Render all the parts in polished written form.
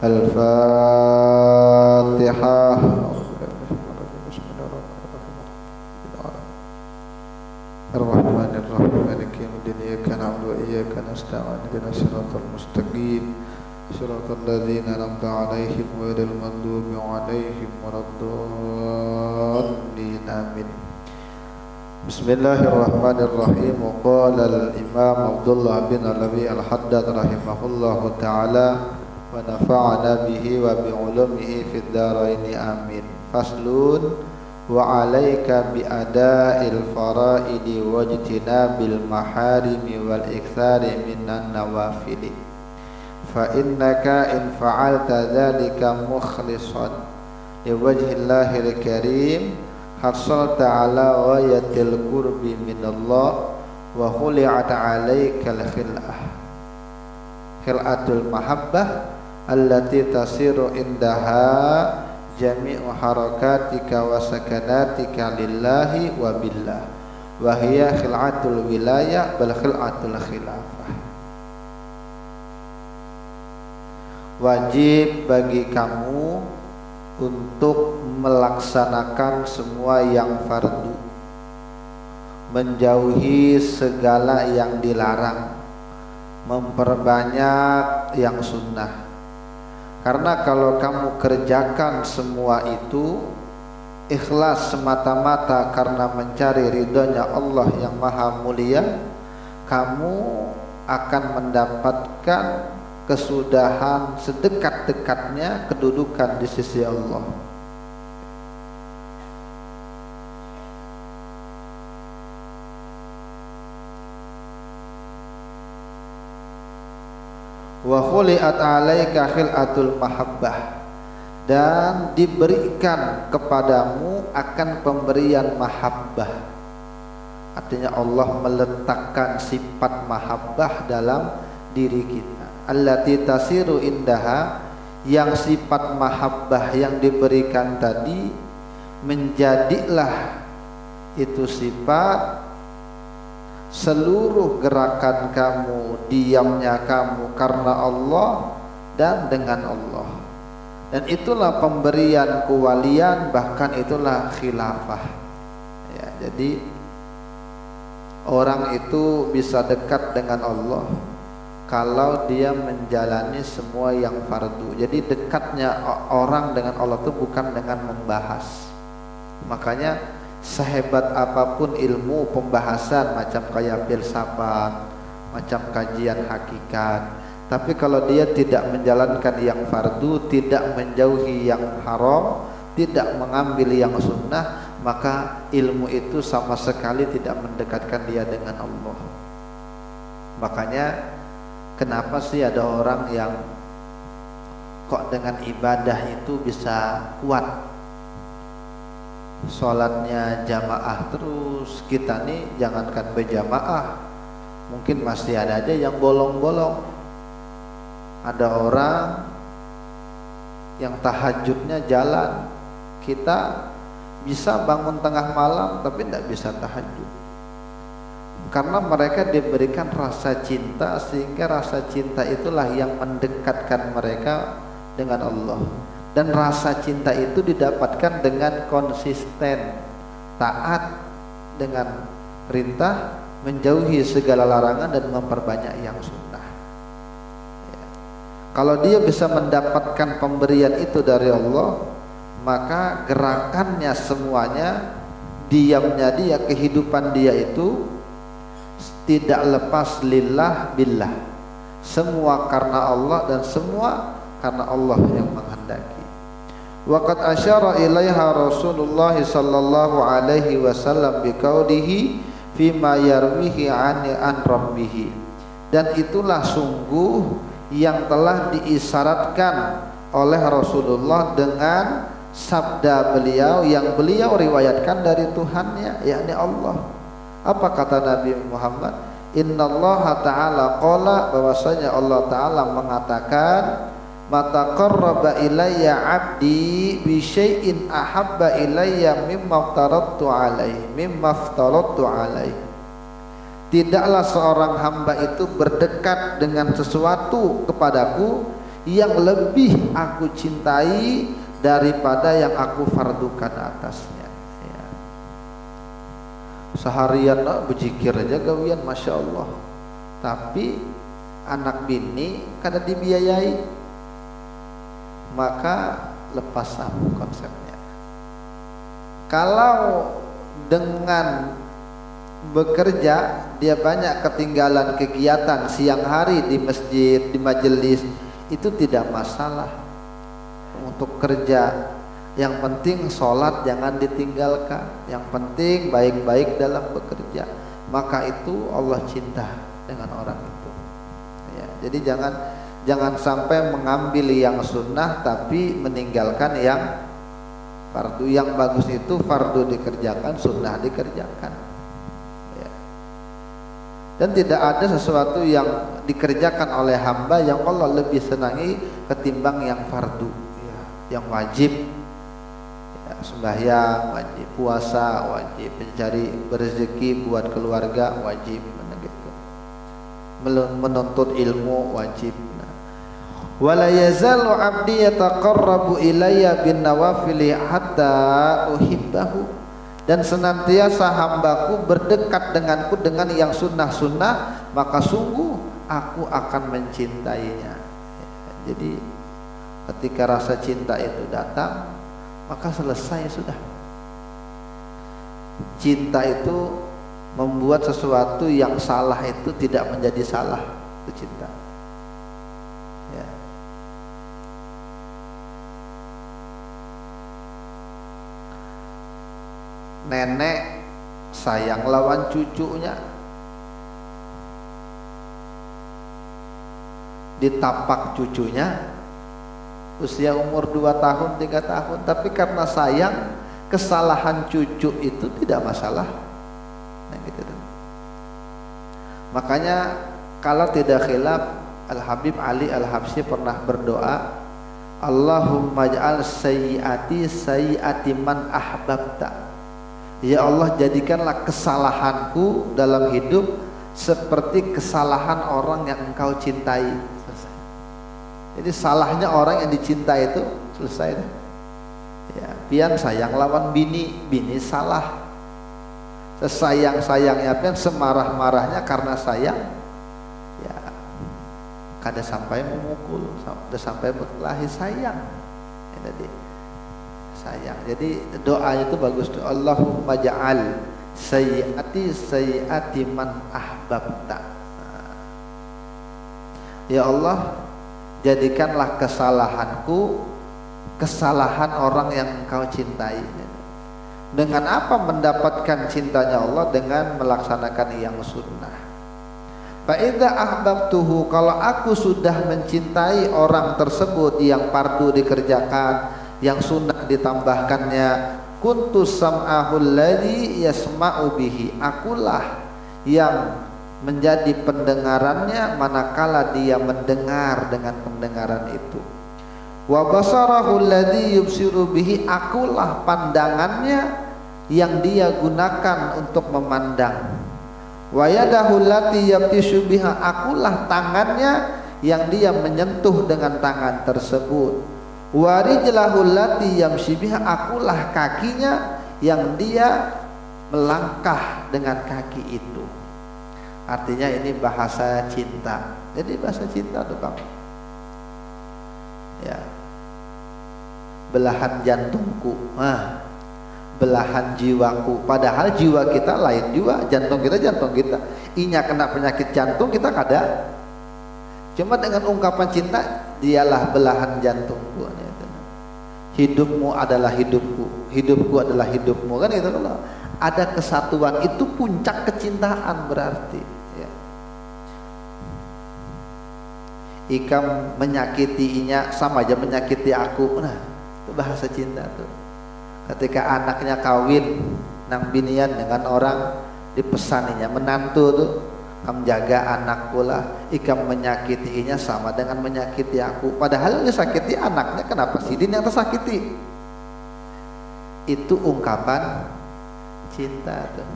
Al-Fatihah. Ar-Rahmanir-Rahim Maliki yaumiddin Iyyaka na'budu wa iyyaka nasta'in ihdinas siratal mustaqim siratal ladzina an'amta 'alaihim ghairil maghdubi 'alaihim waladdallin. Amin. Bismillahirrahmanirrahim. Qala al-Imam Abdullah bin Alawi al-Haddad rahimahullahu ta'ala wa nafa'ana bihi wa bi 'ulumihi fid dharain. Amin. Faslun wa 'alaika bi ada'il fara'idi wajtinabil maharimi wal iktsari minan nawafili fa innaka in fa'alta dzalika mukhlishan liwajhillahil karim hasalta ala ghayatil qurbi minallah wa khuli'at 'alaikal khil'atul mahabbah allati tasiru indaha jami'u harakatika wa sakanatika lillahi wa billah wa hiya khil'atul wilayah bal khil'atul khilafah. Wajib bagi kamu untuk melaksanakan semua yang fardu, menjauhi segala yang dilarang, memperbanyak yang sunnah. Karena kalau kamu kerjakan semua itu ikhlas semata-mata karena mencari ridhonya Allah yang maha mulia, kamu akan mendapatkan kesudahan sedekat-dekatnya kedudukan di sisi Allah. Wa khuli'at 'alaika khil'atul mahabbah, dan diberikan kepadamu akan pemberian mahabbah. Artinya Allah meletakkan sifat mahabbah dalam diri kita. Allati tasiru indaha, yang sifat mahabbah yang diberikan tadi menjadilah itu sifat seluruh gerakan kamu, diamnya kamu karena Allah dan dengan Allah. Dan itulah pemberian kewalian, bahkan itulah khilafah ya. Jadi orang itu bisa dekat dengan Allah kalau dia menjalani semua yang fardu. Jadi dekatnya orang dengan Allah itu bukan dengan membahas. Makanya sehebat apapun ilmu pembahasan macam kayak filsafat, macam kajian hakikat, tapi kalau dia tidak menjalankan yang fardu, tidak menjauhi yang haram, tidak mengambil yang sunnah, maka ilmu itu sama sekali tidak mendekatkan dia dengan Allah. Makanya kenapa sih ada orang yang kok dengan ibadah itu bisa kuat, sholatnya jamaah terus, kita nih jangankan berjamaah, mungkin masih ada aja yang bolong-bolong. Ada orang yang tahajudnya jalan, kita bisa bangun tengah malam tapi tidak bisa tahajud, karena mereka diberikan rasa cinta, sehingga rasa cinta itulah yang mendekatkan mereka dengan Allah. Dan rasa cinta itu didapatkan dengan konsisten taat dengan perintah, menjauhi segala larangan dan memperbanyak yang sunnah ya. Kalau dia bisa mendapatkan pemberian itu dari Allah, maka gerakannya semuanya, diamnya dia, kehidupan dia itu tidak lepas lillah billah, semua karena Allah dan semua karena Allah yang menghendaki. Waqad asyara ilaiha Rasulullah sallallahu alaihi wasallam biqaulihi fima yarwihi an rabbih, dan itulah sungguh yang telah diisyaratkan oleh Rasulullah dengan sabda beliau yang beliau riwayatkan dari Tuhannya, yakni Allah. Apa kata Nabi Muhammad? Innallaha ta'ala qala, bahwasanya Allah Ta'ala mengatakan, mata qarraba ilayya 'abdi bi syai'in ahabba ilayya mimma aftaradtu alaihi. Tidaklah seorang hamba itu berdekat dengan sesuatu kepadaku yang lebih aku cintai daripada yang aku fardukan atasnya. Ya. Seharian berzikir aja gawian, masya Allah. Tapi anak bini kada dibiayai, maka lepas sabu konsepnya. Kalau dengan bekerja dia banyak ketinggalan kegiatan siang hari di masjid, di majelis, itu tidak masalah. Untuk kerja, yang penting sholat jangan ditinggalkan, yang penting baik-baik dalam bekerja, maka itu Allah cinta dengan orang itu. Ya, jadi jangan sampai mengambil yang sunnah tapi meninggalkan yang fardu. Yang bagus itu fardu dikerjakan, sunnah dikerjakan. Ya. Dan tidak ada sesuatu yang dikerjakan oleh hamba yang Allah lebih senangi ketimbang yang fardu, ya, yang wajib. Ya, sembahyang wajib, puasa wajib, mencari rezeki buat keluarga wajib, gitu. Menuntut ilmu wajib. Wala yazalu abdi yataqarrabu ilayya bin nawafili hatta uhibbahu, dan senantiasa hambaku berdekat denganku dengan yang sunnah-sunnah, maka sungguh aku akan mencintainya. Jadi ketika rasa cinta itu datang, maka selesai sudah. Cinta itu membuat sesuatu yang salah itu tidak menjadi salah, itu cinta. Ya. Nenek sayang lawan cucunya, ditapak cucunya usia umur 2 tahun 3 tahun, tapi karena sayang, kesalahan cucu itu tidak masalah. Nah, gitu. Makanya kalau tidak khilaf, Al-Habib Ali Al-Habsyi pernah berdoa, Allahumma ja'al sayyiati sayyiati man ahbabta. Ya Allah, jadikanlah kesalahanku dalam hidup seperti kesalahan orang yang engkau cintai. Selesai. Jadi salahnya orang yang dicintai itu selesai. Ya, pian sayang lawan bini, bini salah. Sesayang-sayangnya pian, semarah-marahnya karena sayang, ya kada sampai memukul, kada sampai berkelahi, sayang. Ya, tadi sayang. Jadi doanya itu bagus tuh. Allahumma ja'al sayyiati sayyiati man ahbabta. Ya Allah, jadikanlah kesalahanku kesalahan orang yang engkau cintai. Dengan apa mendapatkan cintanya Allah? Dengan melaksanakan yang sunnah. Fa idza ahbabtuhu, kalau aku sudah mencintai orang tersebut yang fardu dikerjakan, yang sunnah ditambahkannya, kuntu sam'ahu alladhi yasma'u bihi, akulah yang menjadi pendengarannya manakala dia mendengar dengan pendengaran itu. Wa basarahu alladhi yubsiru bihi, akulah pandangannya yang dia gunakan untuk memandang. Wa yadahu allati yabtishu biha, akulah tangannya yang dia menyentuh dengan tangan tersebut. Wa rijlahu allati yamshi biha, akulah kakinya yang dia melangkah dengan kaki itu. Artinya ini bahasa cinta. Jadi bahasa cinta tuh Bang. Ya. Belahan jantungku, belahan jiwaku. Padahal jiwa kita lain juga, jantung kita. Inya kena penyakit jantung kita kada. Cuma dengan ungkapan cinta, dialah belahan jantungku. Hidupmu adalah hidupku, hidupku adalah hidupmu, kan itu loh. Ada kesatuan, itu puncak kecintaan berarti. Ya. Ikam menyakiti inya sama aja menyakiti aku. Nah, itu bahasa cinta tuh. Ketika anaknya kawin nang binian dengan orang, dipesaninya menantu tuh, kamu jaga anakku lah, ikam menyakitinya sama dengan menyakiti aku. Padahal yang sakiti anaknya, kenapa sih dia yang tersakiti? Itu ungkapan cinta tuh.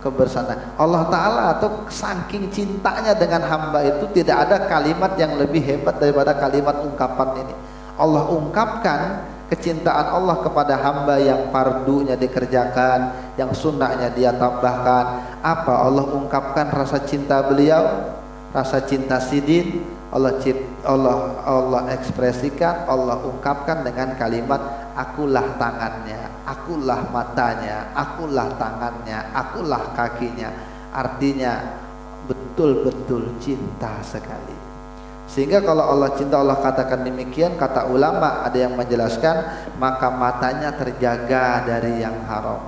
kebersamaan. Allah Ta'ala atau saking cintanya dengan hamba itu tidak ada kalimat yang lebih hebat daripada kalimat ungkapan ini. Allah ungkapkan kecintaan Allah kepada hamba yang fardunya dikerjakan, yang sunnahnya dia tambahkan. Apa Allah ungkapkan rasa cinta beliau, rasa cinta sidin. Allah ekspresikan, Allah ungkapkan dengan kalimat akulah tangannya, akulah matanya, akulah tangannya, akulah kakinya. Artinya betul-betul cinta sekali. Sehingga kalau Allah cinta, Allah katakan demikian. Kata ulama, ada yang menjelaskan, maka matanya terjaga dari yang haram,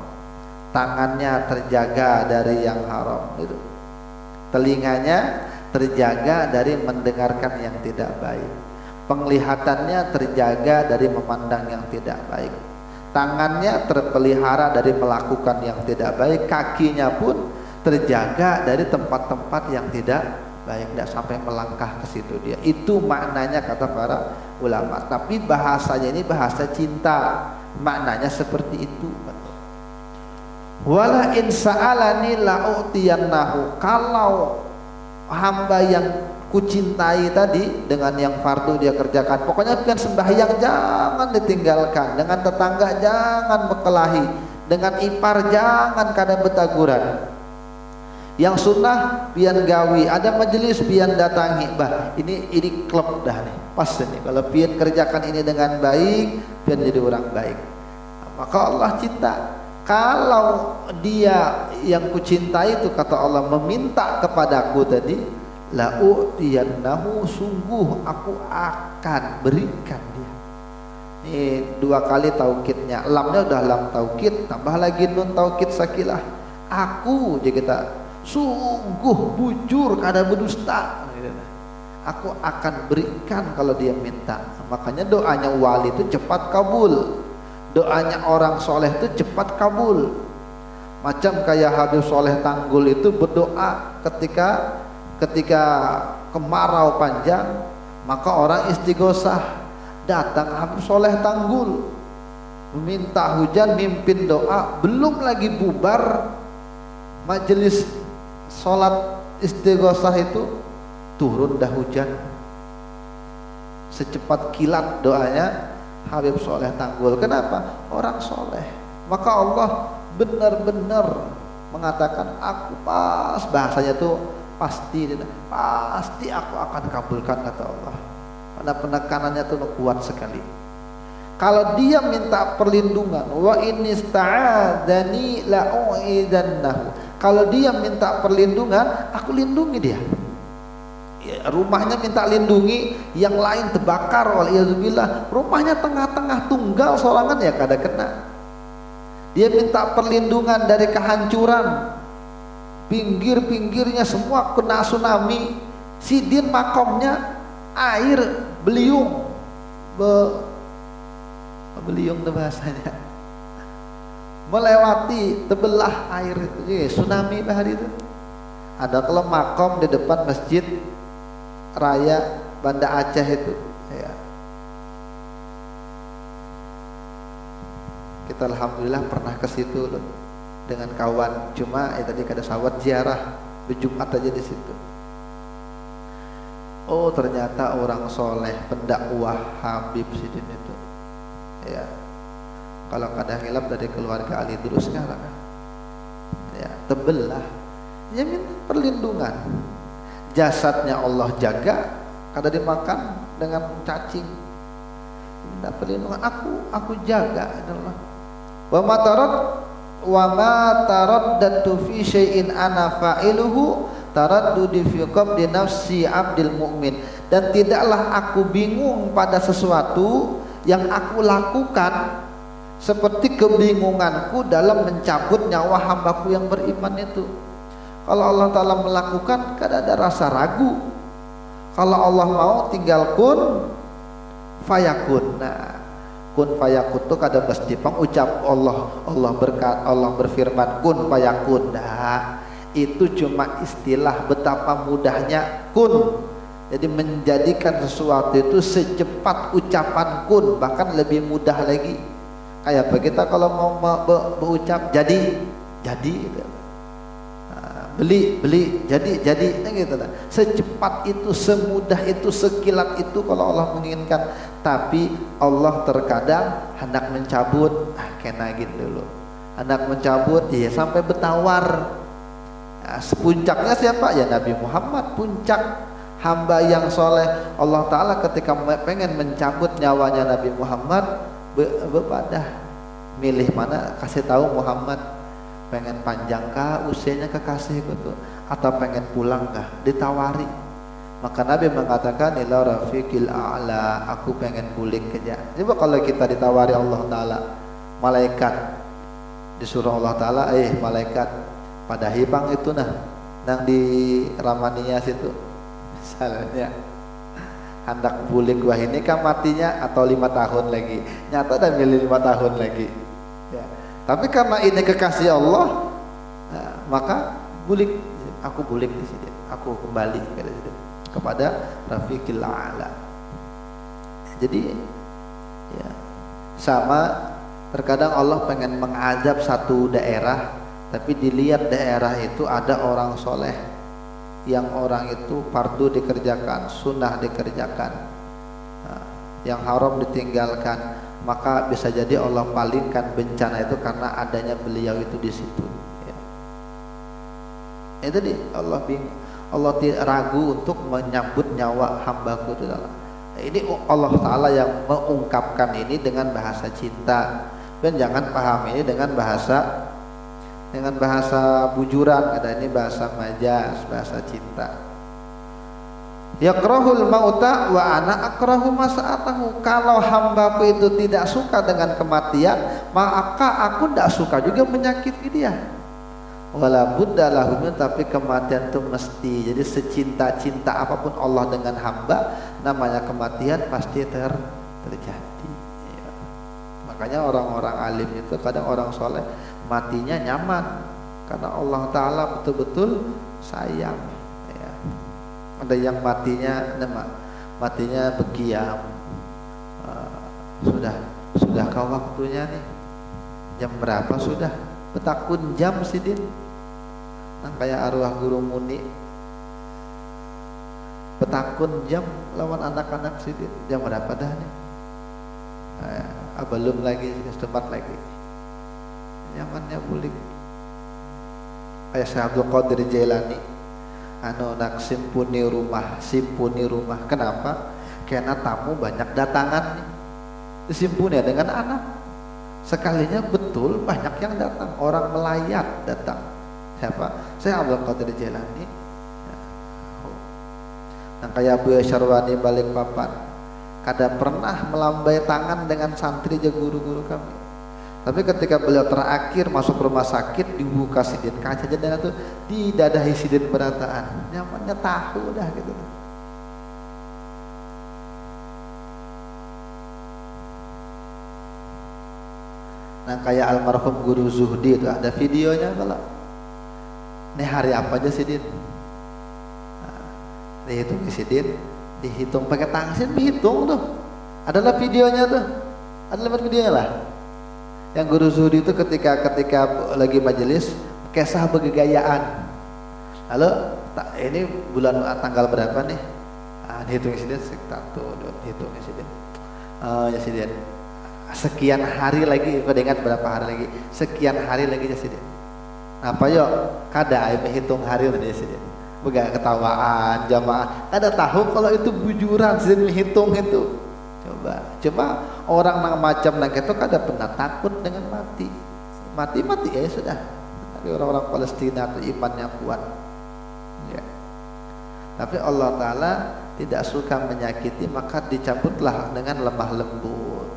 tangannya terjaga dari yang haram, itu. Telinganya terjaga dari mendengarkan yang tidak baik, penglihatannya terjaga dari memandang yang tidak baik, tangannya terpelihara dari melakukan yang tidak baik, kakinya pun terjaga dari tempat-tempat yang tidak baik, tidak sampai melangkah ke situ dia. Itu maknanya kata para ulama. Tapi bahasanya ini bahasa cinta, maknanya seperti itu. Wala in sa'alani la'utiyannahu, kalau hamba yang kucintai tadi dengan yang fardu dia kerjakan, pokoknya bukan sembahyang jangan ditinggalkan, dengan tetangga jangan berkelahi, dengan ipar jangan kadang betaguran, yang sunnah pian gawi, ada majelis pian datangi. Bah, ini klub dah nih, pas nih kalau pian kerjakan ini dengan baik, pian jadi orang baik. Maka Allah cinta. Kalau dia yang kucintai itu, kata Allah, meminta kepadaku tadi, la'utiyannahu, sungguh aku akan berikan dia. Ini dua kali taukidnya, lamnya udah lam taukid, tambah lagi nun taukid sakilah. Aku, jadi kita sungguh bujur kada berdusta, aku akan berikan kalau dia minta. Makanya doanya wali itu cepat kabul, doanya orang soleh itu cepat kabul. Macam kayak Habib Soleh Tanggul itu berdoa ketika kemarau panjang, maka orang istighosah, datang Habib Soleh Tanggul meminta hujan, mimpin doa, belum lagi bubar majelis sholat istighosah itu turun dah hujan secepat kilat doanya Habib Soleh Tanggul. Kenapa? Orang soleh. Maka Allah benar-benar mengatakan, aku pas, bahasanya tuh pasti aku akan kabulkan, kata Allah. Karena penekanannya tuh kuat sekali. Kalau dia minta perlindungan, wa inista'adzani la'u'idannahu, kalau dia minta perlindungan, aku lindungi dia. Rumahnya minta lindungi, yang lain terbakar, waliyadzubillah, rumahnya tengah-tengah tunggal sorangan ya kada kena. Dia minta perlindungan dari kehancuran, pinggir-pinggirnya semua kena tsunami, sidin makomnya air beliung, beliung itu bahasanya, melewati tebelah air itu, tsunami bahari itu. Ada kalau makom di depan masjid raya Banda Aceh itu, ya. Kita alhamdulillah pernah ke situ loh dengan kawan. Cuma tadi kada sawat ziarah, berjumat aja di situ. Oh ternyata orang soleh, pendakwah Habib Sidin itu, ya. Kalau kada hilap dari keluarga Ali dulu sekarang, ya tebelah, ya minta perlindungan. Jasadnya Allah jaga, kada dimakan dengan cacing. Minta perlindungan, aku jaga. Wa ma taraddatu fi syai'in ana fa'iluhu taraddudi fi qabdi nafsi abdil mu'min. Dan tidaklah aku bingung pada sesuatu yang aku lakukan seperti kebingunganku dalam mencabut nyawa hambaku yang beriman itu. Kalau Allah Ta'ala melakukan, kada ada rasa ragu. Kalau Allah mau, tinggal kun fayakun. Nah, kun fayakun itu kada mesti pengucap Allah berfirman kun fayakun. Nah, itu cuma istilah, betapa mudahnya kun. Jadi menjadikan sesuatu itu secepat ucapan kun, bahkan lebih mudah lagi. Kayak apa kita kalau mau berucap jadi. beli jadi gitu. Secepat itu, semudah itu, sekilat itu kalau Allah menginginkan. Tapi Allah terkadang hendak mencabut, kena gitu dulu. Hendak mencabut, ya sampai bertawar. Puncaknya siapa? Ya Nabi Muhammad, puncak hamba yang soleh. Allah Ta'ala ketika pengen mencabut nyawanya Nabi Muhammad, bepadah milih mana, kasih tahu Muhammad, pengen panjang kah usianya kekasihku tuh, atau pengen pulang kah? Ditawari. Maka Nabi mengatakan ila rafiqil a'la, aku pengen pulang kerja. Coba kalau kita ditawari Allah Ta'ala, malaikat disuruh Allah Ta'ala, malaikat pada hibang itu nang di Ramania situ misalnya, hendak pulang gua ini kan matinya atau 5 tahun lagi, nyata dan milih 5 tahun lagi ya. Tapi karena ini kekasih Allah, maka aku bulik di sini, aku kembali kepada Rafiqil A'la. Jadi ya sama, terkadang Allah pengen mengazab satu daerah, tapi dilihat daerah itu ada orang soleh, yang orang itu fardu dikerjakan, sunnah dikerjakan, yang haram ditinggalkan, maka bisa jadi Allah palingkan bencana itu karena adanya beliau itu di situ. Ya. Itu Allah tidak ragu untuk menyambut nyawa hambaku itu. Ini Allah Ta'ala yang mengungkapkan ini dengan bahasa cinta, dan jangan paham ini dengan bahasa bujuran. Ada ini bahasa majas, bahasa cinta. Yakrahul mauta wa ana akrahu masa'atahu. Kalau hambaku itu tidak suka dengan kematian, maka aku tidak suka juga menyakiti dia. Wala budda lahum, tapi kematian itu mesti. Jadi secinta-cinta apapun Allah dengan hamba, namanya kematian pasti terjadi ya. Makanya orang-orang alim itu, kadang orang soleh matinya nyaman karena Allah Ta'ala betul-betul sayang ya. Ada yang matinya begiam, sudah kau waktunya nih, jam berapa sudah, petakun jam sidin, kayak arwah guru muni, petakun jam lawan anak-anak sidin, jam berapa dah nih, belum lagi, setempat lagi, nyamannya bulik. Kayak Syekh Abdul Qadir Jailani, nak simpuni rumah. Kenapa? Karena tamu banyak datangan nih. Disimpuni dengan anak. Sekalinya betul banyak yang datang, orang melayat datang. Siapa? Syekh Abdul Qadir Jailani. Nah kayak Bu Syarwani Balikpapan, kada pernah melambai tangan dengan santri dan guru-guru kami. Tapi ketika beliau terakhir masuk rumah sakit, dibuka sidin kaca jendela tuh, didadahi sidin berataan, nyamannya tahu dah gitu. Nah kayak almarhum guru Zuhdi itu ada videonya kalau, ini hari apa aja sidin? Dihitung sidin, dihitung pakai tangsin, dihitung tuh, adalah videonya tuh, adalah videonya lah. Yang guru Zuhdi itu ketika lagi majelis kisah bergegayaan. Lalu ini bulan tanggal berapa nih? Dihitung sidin, dihitung sidin. Ya sidin. Sekian hari lagi, kau ingat berapa hari lagi? Sekian hari lagi ya sidin. Apa yuk? Kada ayo menghitung hari tadi sidin. Bukan ketawaan jamaah. Kada tahu kalau itu bujuran sidin menghitung itu. Coba orang yang macam itu kada pernah takut dengan mati ya sudah. Tapi orang-orang Palestina itu imannya kuat ya. Tapi Allah Ta'ala tidak suka menyakiti, maka dicabutlah dengan lemah lembut.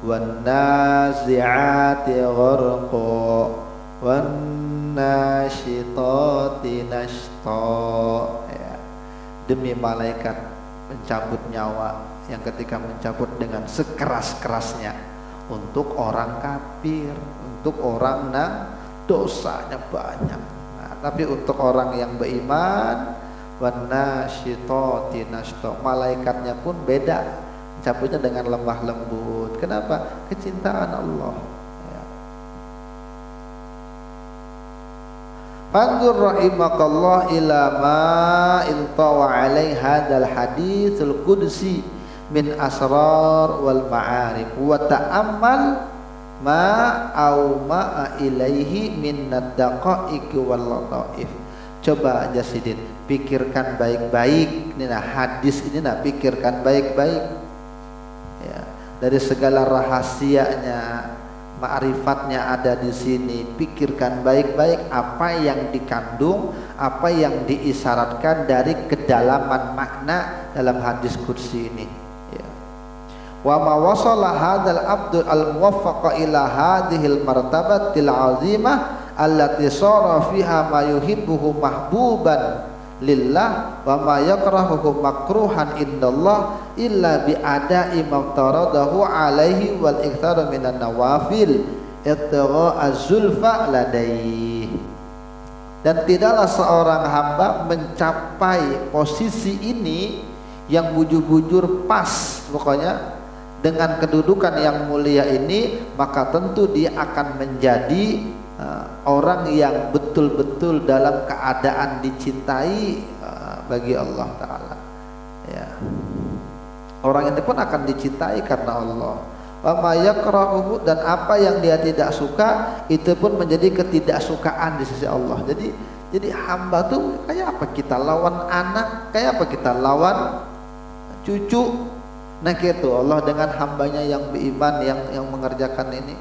Wan nazi'ati gharqa wan nasyitati nashta ya. Demi malaikat mencabut nyawa yang ketika mencabut dengan sekeras-kerasnya untuk orang kafir, untuk orang yang dosanya banyak. Nah, tapi untuk orang yang beriman, wanasyitati nashta, malaikatnya pun beda, cabutnya dengan lemah lembut. Kenapa? Kecintaan Allah. Ya. Fanzur rahimakallah ila ma intawa alaih hadzal haditsul qudsi min asrar wal ma'arif wa ta'ammal ma au ma ilaihi min nadaqaiq wal lataif. Coba aja Sidin, pikirkan baik-baik ini nah hadis ini nah, pikirkan baik-baik ya, dari segala rahasianya, ma'rifatnya ada di sini. Pikirkan baik-baik apa yang dikandung, apa yang diisyaratkan dari kedalaman makna dalam hadis qudsi ini ya. Wa ma wasala hadzal abdul al muwaffaqa ila hadhil martabatil azimah allati sara fiha ma yuhibbuhu mahbuban lillah wa ma yakrahuhu makruhan indallah illa bi ada'i maftaradahu alaihi wal iktharu minan nawafil ibtigha az-zulfa ladai. Dan tidaklah seorang hamba mencapai posisi ini yang bujur-bujur pas pokoknya dengan kedudukan yang mulia ini, maka tentu dia akan menjadi orang yang betul-betul dalam keadaan dicintai bagi Allah Ta'ala ya. Orang ini pun akan dicintai karena Allah. Wa ma yakrahuhu, dan apa yang dia tidak suka itu pun menjadi ketidaksukaan di sisi Allah. Jadi hamba tuh kayak apa kita lawan anak, kayak apa kita lawan cucu. Nah gitu Allah dengan hambanya yang beriman, yang mengerjakan ini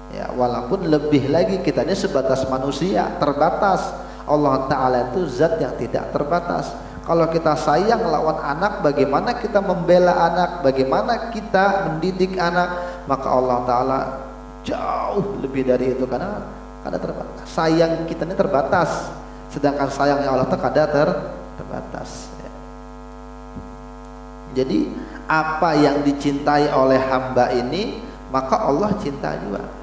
ya, walaupun lebih lagi kita ini sebatas manusia terbatas. Allah Ta'ala itu zat yang tidak terbatas. Kalau kita sayang lawan anak, bagaimana kita membela anak, bagaimana kita mendidik anak, maka Allah Ta'ala jauh lebih dari itu karena terbatas. Sayang kita ini terbatas, sedangkan sayangnya Allah Ta'ala terbatas ya. Jadi apa yang dicintai oleh hamba ini, maka Allah cinta juga.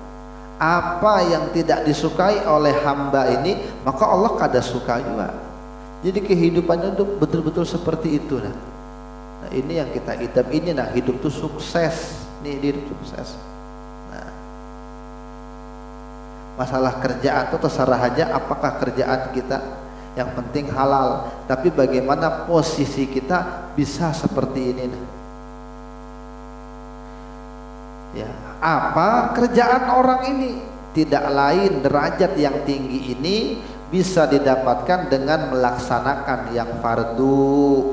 Apa yang tidak disukai oleh hamba ini, maka Allah kada suka juga. Jadi kehidupannya itu betul-betul seperti itu nah. Nah ini yang kita hidup ini nah, hidup itu sukses nih, hidup sukses. Nah masalah kerjaan itu terserah aja apakah kerjaan kita, yang penting halal, tapi bagaimana posisi kita bisa seperti ini nah. Ya, apa kerjaan orang ini? Tidak lain derajat yang tinggi ini bisa didapatkan dengan melaksanakan yang fardu,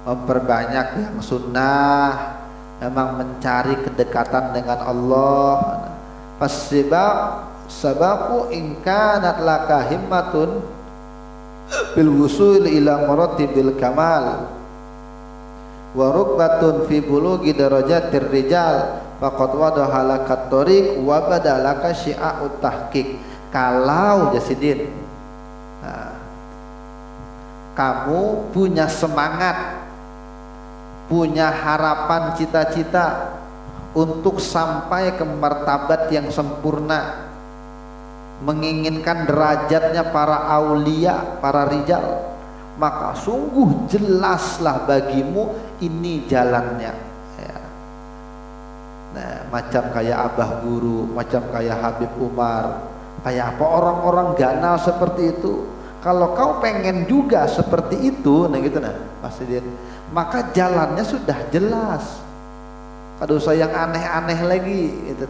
memperbanyak yang sunnah, memang mencari kedekatan dengan Allah. Fasabaku in kanat laka himmatun bil wusul ila maratibil kamal wa rukbatun fi bulughi darajatir rijal faqad wadaha lakat tariq wa badalaka syi'a'ut tahqiq. Kalau Jasidin kamu punya semangat, punya harapan, cita-cita untuk sampai ke martabat yang sempurna, menginginkan derajatnya para aulia, para rijal, maka sungguh jelaslah bagimu ini jalannya ya. Nah, macam kayak Abah Guru, macam kayak Habib Umar, kayak apa orang-orang ganal seperti itu. Kalau kau pengen juga seperti itu, nah gitu nah, pasti dia, maka jalannya sudah jelas. Kada usah yang aneh-aneh lagi itu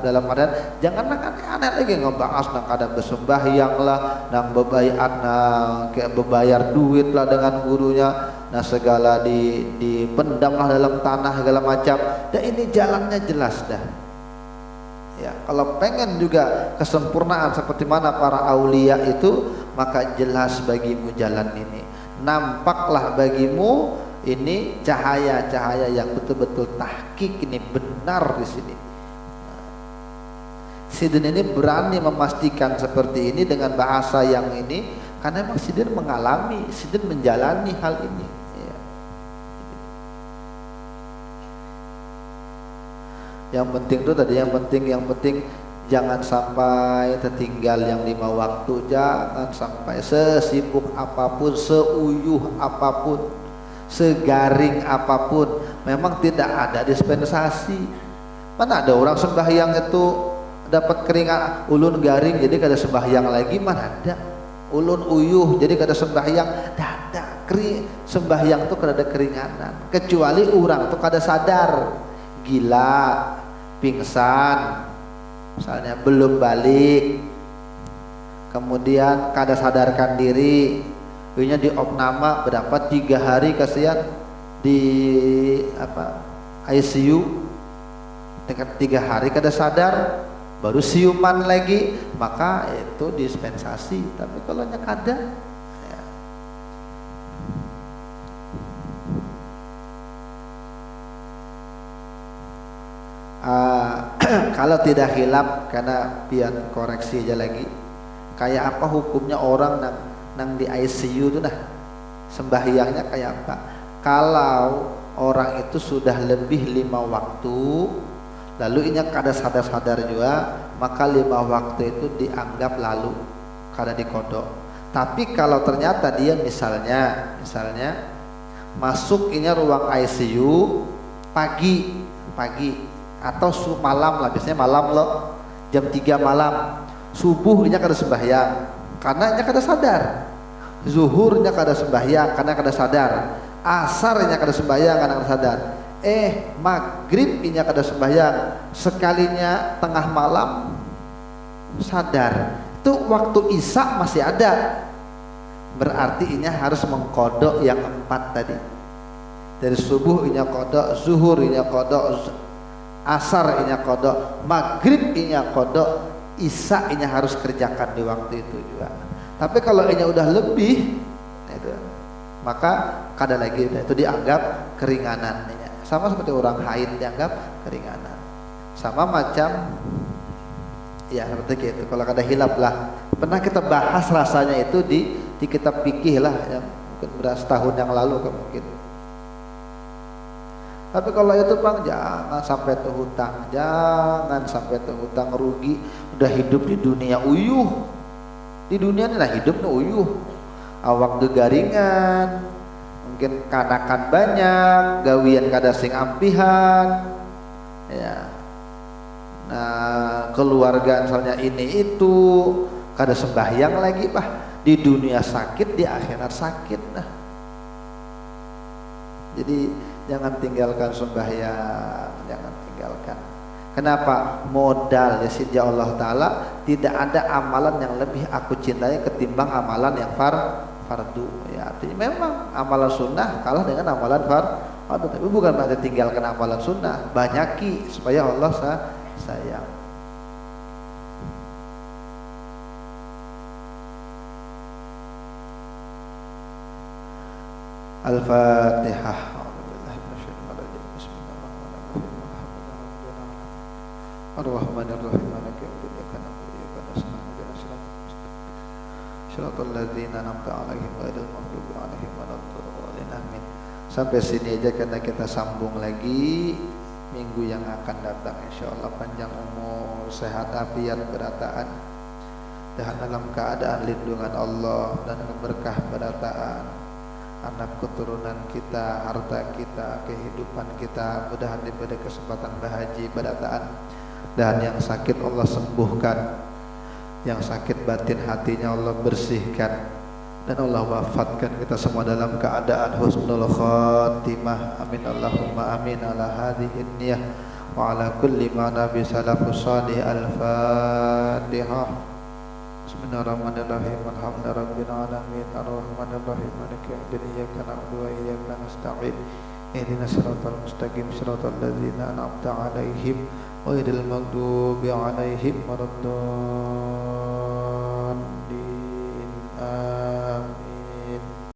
dalam keadaan jangan aneh-aneh lagi ngebahas nang kada bersembahyang lah, nang bebayat nang kayak bebayar duit lah dengan gurunya, nah segala dipendam lah dalam tanah segala macam. Dan ini jalannya jelas dah. Ya, kalau pengen juga kesempurnaan seperti mana para aulia itu, maka jelas bagimu jalan ini. Nampaklah bagimu ini cahaya-cahaya yang betul-betul tahqiq ini benar di sini. Sidin ini berani memastikan seperti ini dengan bahasa yang ini karena memang Sidin mengalami, Sidin menjalani hal ini. Ya. Yang penting itu tadi, yang penting jangan sampai tertinggal yang 5 waktu, jangan sampai sesibuk apapun, seuyuh apapun, segaring apapun, memang tidak ada dispensasi. Mana ada orang sembahyang itu dapat keringat ulun garing jadi kada sembahyang lagi, mana ada. ulun uyuh jadi kada sembahyang, dada sembahyang tuh kada ada keringanan, kecuali orang tuh kada sadar, gila, pingsan, misalnya belum balik, kemudian kada sadarkan diri, nya di opnama berapa 3 hari kasihan di ICU, dengan 3 hari kada sadar, baru siuman lagi, maka itu dispensasi. Tapi kalau kada ya. Kalau tidak hilap, karena pian koreksi aja lagi, kayak apa hukumnya orang nang di ICU tuh sembahyangnya kayak apa? Kalau orang itu sudah lebih 5 waktu lalu ini kada sadar juga, maka 5 waktu itu dianggap lalu, kada dikodok. Tapi kalau ternyata dia misalnya masuk ini ruang ICU pagi atau malam lah, biasanya malam loh, jam 3 malam, subuh ini kada sembahyang karena ini kada sadar, zuhurnya kada sembahyang karena kada sadar, asarnya kada sembahyang karena kada sadar, maghrib inya kada sembahyang, sekalinya tengah malam sadar, itu waktu isya masih ada, berarti inya harus mengkodok yang 4 tadi, dari subuh inya kodok, zuhur inya kodok, asar inya kodok, maghrib inya kodok, isya inya harus kerjakan di waktu itu juga. Tapi kalau inya udah lebih itu, maka kada lagi, itu dianggap keringanan. Sama seperti orang haid dianggap keringanan, sama macam ya seperti itu. Kalau kada hilap lah, pernah kita bahas rasanya itu di kitab fikih lah, yang mungkin beras tahun yang lalu mungkin. Tapi kalau itu Bang, jangan sampai hutang, rugi. Udah hidup di dunia uyuh, di dunia ini lah hidup nih uyuh, awak gegaringan, mungkin kanakan banyak, gawian kada sing ampihan, ya. Nah, keluarga misalnya ini itu kada sembahyang lagi, di dunia sakit, di akhirat sakit. Nah, jadi jangan tinggalkan sembahyang, jangan tinggalkan. Kenapa? Modal ya sejak Allah Ta'ala, tidak ada amalan yang lebih aku cintai ketimbang amalan yang fardu. Ya, artinya memang amalan sunnah kalah dengan amalan fardu, tapi bukan berarti tinggalkan amalan sunnah, banyaki supaya Allah sayang. Al-Fatihah. Ar-Rahmanir-Rahim, Maliki yaumiddin, iyyaka na'budu wa iyyaka nasta'in, ihdinas siratal ladzina an'amta 'alaihim ghairil maghdubi 'alaihim waladdallin. Amin. Sampai sini aja, karena kita sambung lagi minggu yang akan datang, insyaallah. Panjang umur, sehat afiat, berataan, dan dalam keadaan lindungan Allah dan berkah berataan, anak keturunan kita, harta kita, kehidupan kita, mudah diberi kesempatan bahagia berataan. Dan yang sakit Allah sembuhkan, yang sakit batin hatinya Allah bersihkan, dan Allah wafatkan kita semua dalam keadaan husnul khatimah. Amin Allahumma amin ala hadhihi niyah wa ala kulli ma nabi salafus salih. Al-Fatihah. Bismillahirrahmanirrahim. Alhamdulillahi rabbil alamin, arrahmanirrahim, maliki yaumiddin, iyyaka na'budu wa iyyaka nasta'in, ihdinas siratal mustaqim, siratal ladzina an'amta 'alaihim ghairil maghdubi 'alaihim waladdallin.